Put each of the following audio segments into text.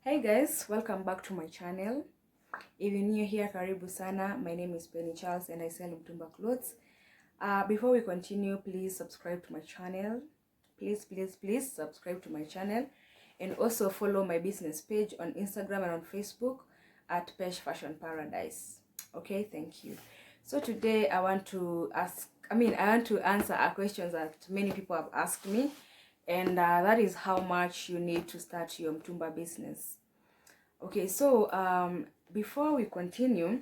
Hi guys, welcome back to my channel. If you're new here, karibu sana. My name is Penny Charles and I sell mtumba clothes. Before we continue, please subscribe to my channel. Please subscribe to my channel, and also follow my business page on Instagram and on Facebook at Pesh Fashion Paradise. Okay, thank you. So today I want to answer a question that many people have asked me, and that is how much you need to start your mtumba business. Okay, so before we continue,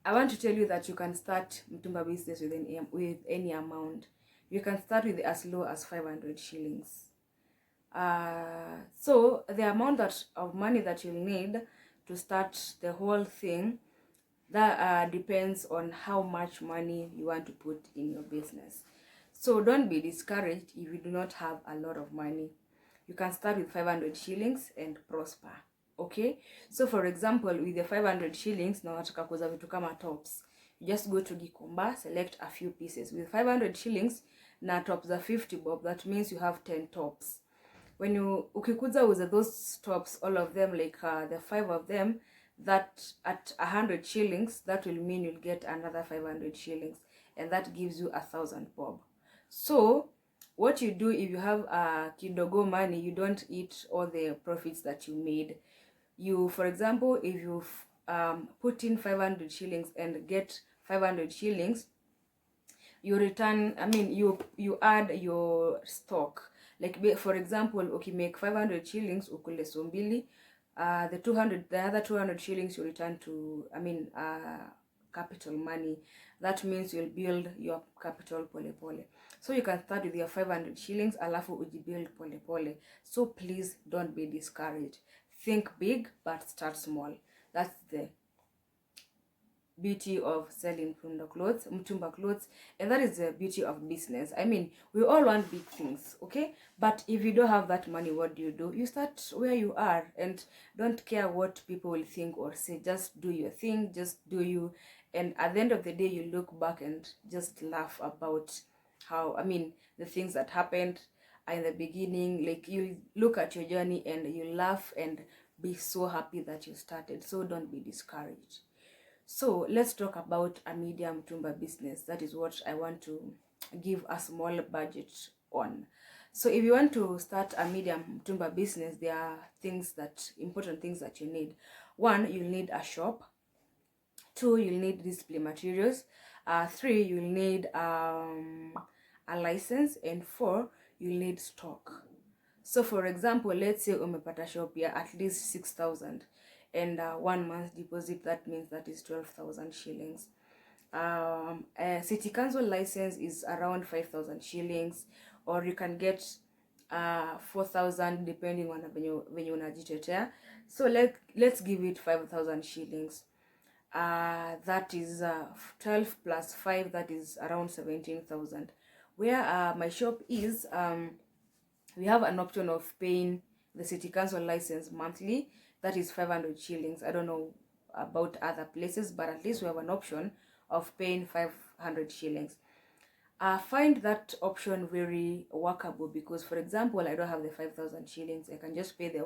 I want to tell you that you can start mtumba business with any amount. You can start with as low as 500 shillings. So the amount of money that you'll need to start the whole thing, that depends on how much money you want to put in your business. So don't be discouraged if you do not have a lot of money. You can start with 500 shillings and prosper. Okay, so for example, with the 500 shillings na unataka kuuza vitu kama tops, you just go to Gikomba, select a few pieces. With 500 shillings na tops are 50 bob, that means you have 10 tops. When you ukikuza with those tops, all of them, like the 5 of them, that at 100 shillings, that will mean you'll get another 500 shillings, and that gives you 1,000 bob. So what you do, if you have kidogo money, you don't eat all the profits that you made. You, for example, if you put in 500 shillings and get 500 shillings, you return, you add your stock. Like, for example, okay, make 500 shillings, ukule sombili, the other 200 shillings you return to, capital money. That means you'll build your capital pole pole. So you can start with your 500 shillings, alafu ujibuild pole pole. So please don't be discouraged. Think big, but start small. That's the beauty of selling mtumba clothes, and that is the beauty of business. I mean, we all want big things, okay? But if you don't have that money, what do? You start where you are and don't care what people will think or say. Just do your thing, just do you, and at the end of the day, you look back and just laugh about the things that happened in the beginning. Like, you look at your journey and you laugh and be so happy that you started. So don't be discouraged. So let's talk about a medium mtumba business. That is what I want to give a small budget on. So if you want to start a medium mtumba business, there are important things that you need. 1, you'll need a shop. 2, you'll need display materials. 3, you'll need a license. And 4, you'll need stock. So for example, let's say umepata shop ya at least 6,000, and 1 month deposit, that means that is 12,000 shillings. A city council license is around 5,000 shillings, or you can get 4,000 depending on venye unajitetea. So let's give it 5,000 shillings. That is 12 plus 5, that is around 17,000. Where my shop is, we have an option of paying the city council license monthly. That is 500 shillings. I don't know about other places, but at least we have an option of paying 500 shillings. Find that option very workable, because for example, I don't have the 5,000 shillings. I can just pay the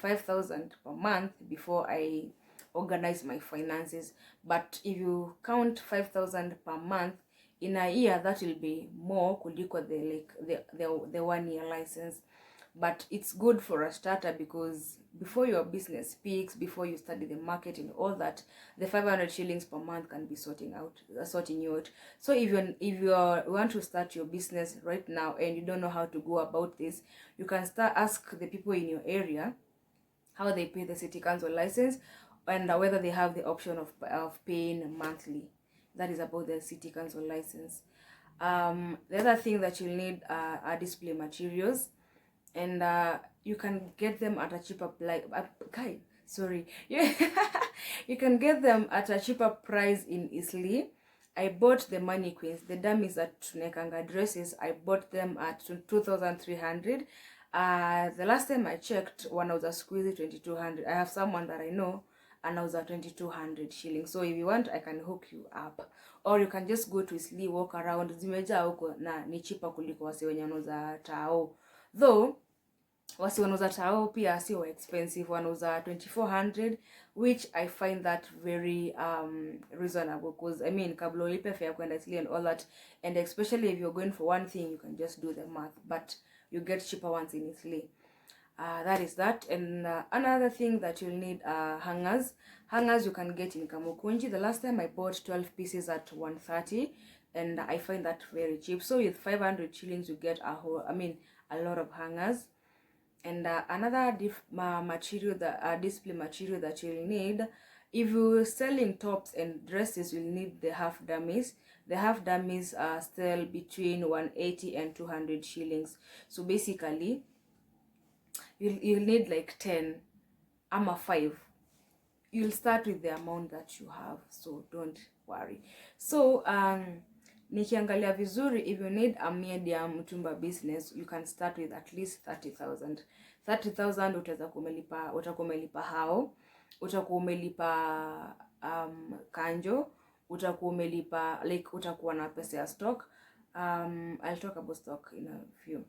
5,000 per month before I organize my finances. But if you count 5,000 per month in a year, that will be more kuliko the 1 year license. But it's good for a starter, because before your business peaks, before you study the market and all that, the 500 shillings per month can be sorting you out. So if you want to start your business right now and you don't know how to go about this, you can ask the people in your area how they pay the city council license, and whether they have the option of paying monthly. That is about the city council license. The other thing that you'll need are display materials, and you can get them at a cheaper you can get them at a cheaper price in Eastleigh. I bought the mannequins, the dummies that tunekanga dresses. I bought them at 2,300. The last time I checked, one was a squeezy 2,200. I have someone that I know, and I was at 2,200 shillings. So if you want, I can hook you up, or you can just go to Eastleigh, walk around, zimeja huko na ni cheaper kuliko wase wenye wanauza tao. Though wasi wanauza tao pia sio expensive, wanauza 2400, which I find that very reasonable, because I mean kabla ulipe fare kwenda Italy and all that, and especially if you're going for one thing you can just do the math, but you get cheaper ones in Italy. That is that. And another thing that you'll need are hangers. Hangers you can get in Kamukunji. The last time I bought 12 pieces at 130, and I find that very cheap. So with 500 shillings you get a lot of hangers. And another material, that display material that you'll need, if you're selling tops and dresses, you'll need the half dummies. The half dummies are still between 180 and 200 shillings. So basically you'll need like 10 ama 5. You'll start with the amount that you have, so don't worry. So nikiangalia vizuri, if you need a medium mtumba business, you can start with at least 30,000. 30,000 utakumelipa hao, utakumelipa kanjo, utakumelipa like utakuwa na pesa ya stock. I'll talk about stock in a few.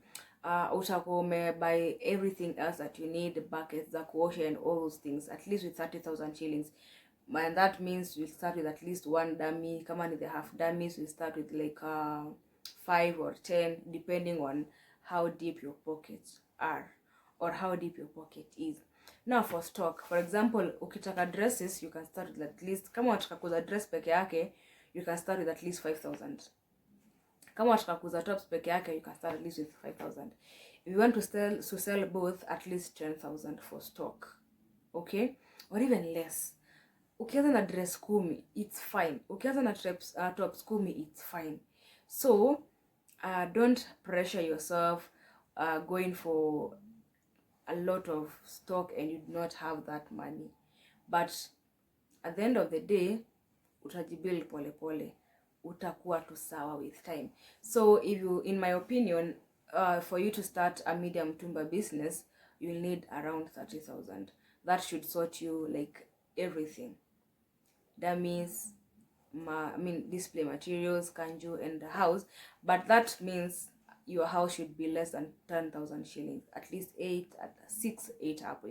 Utakuwa buy everything else that you need, buckets za kuosha and all those things, at least with 30,000 shillings. And that means we'll start with at least one dummy. Kama ni the half dummies, we'll start with like 5 or 10, depending on how deep your pockets are or how deep your pocket is. Now for stock, for example, ukitaka dresses, you can start with at least, kama unataka kuuza dress peke yake, you can start with at least 5,000. Kama unataka kuuza tops peke yake, you can start at least with 5,000. If you want to sell both, at least 10,000 for stock, okay, or even less. Ukianza na dress 10, it's fine. Ukianza na tops 10, it's fine. So don't pressure yourself going for a lot of stock and you do not have that money. But at the end of the day, utajibuild pole pole, utakuwa tu sawa with time. So if you, in my opinion, for you to start a medium mtumba business, you'll need around 30,000. That should sort you like everything. Dummies, display materials, kanju, and the house. But that means your house should be less than 10,000 shillings, at least 8, at 6, 8 up.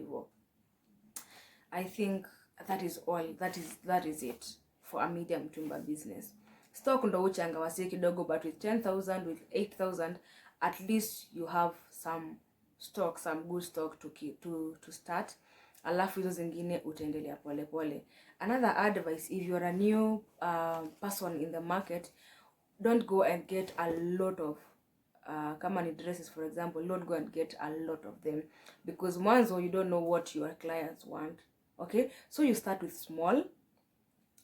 I think that is all. That is it for a medium mtumba business. Stock ndo uchanga wasi kidogo, but with 10,000, with 8,000, at least you have some stock, some good stock to start. Alafu hizo zingine utaendelea pole pole. Another advice, if you're a new person in the market, don't go and get a lot of kama ni dresses for example, don't go and get a lot of them, because mwanzo you don't know what your clients want. Okay, so you start with small,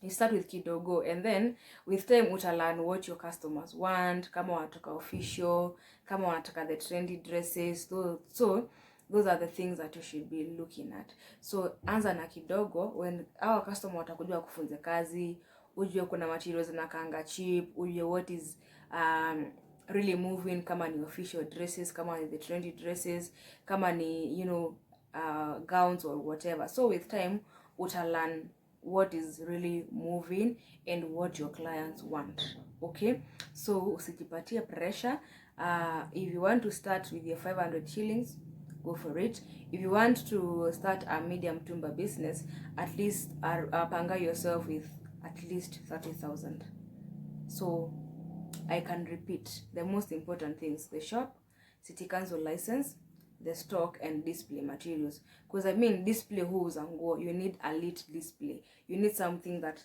you start with kidogo, and then with time utalearn what your customers want, kama wanataka official, kama wanataka the trendy dresses. So those are the things that you should be looking at. So anza na kidogo, when our customer watakuja kufunza kazi, ujue kuna materials na kanga cheap, ujue what is really moving, kama ni official dresses, kama ni the trendy dresses, kama ni gowns or whatever. So with time utalearn what is really moving and what your clients want. Okay, so usijipatie pressure. If you want to start with your 500 shillings, go for it. If you want to start a medium mtumba business, at least panga yourself with at least 30,000. So I can repeat the most important things: the shop, city council license, the stock, and display materials. Because display huuza nguo, you need a lit display. You need something that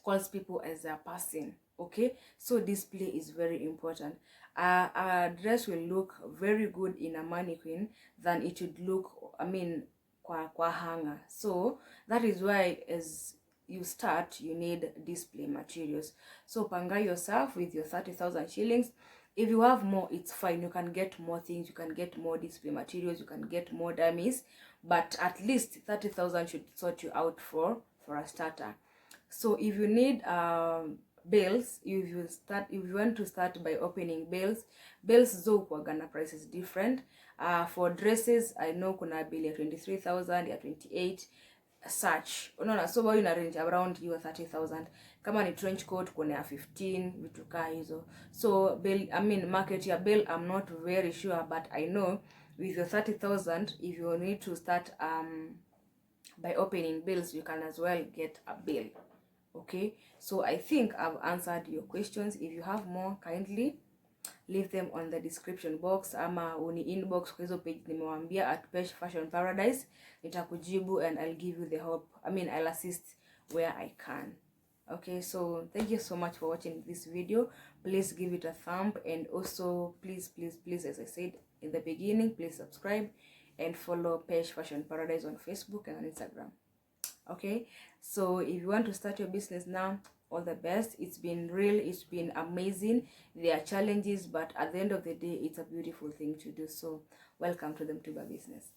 calls people as they're passing. Okay, so display is very important. A dress will look very good in a mannequin than it would look kwa hanger. So that is why as you start, you need display materials. So panga yourself with your 30,000 shillings. If you have more, it's fine. You can get more things, you can get more display materials, you can get more dummies, but at least 30,000 should sort you out for a starter. So if you need bales, if you want to start by opening bales zo kuagana prices different. For dresses, I know kuna bill ya 23,000, ya 28, such. So you range around your 30,000. kama ni trench coat kuna ya 15, vitu kaa hizo. So bill, I mean market ya bill, I'm not very sure, but I know with your 30,000, if you need to start by opening bills, you can as well get a bill. Okay, so I think I've answered your questions. If you have more, kindly leave them on the description box ama uni inbox kwa hizo page nimewambia at Pesh Fashion Paradise. Nitakujibu and I'll give you the help. I mean, I'll assist where I can. Okay, so thank you so much for watching this video. Please give it a thumb, and also please, as I said in the beginning, please subscribe and follow Pesh Fashion Paradise on Facebook and on Instagram. Okay, so if you want to start your business now, all the best. It's been real, it's been amazing. There are challenges, but at the end of the day, it's a beautiful thing to do. So welcome to the mtumba business.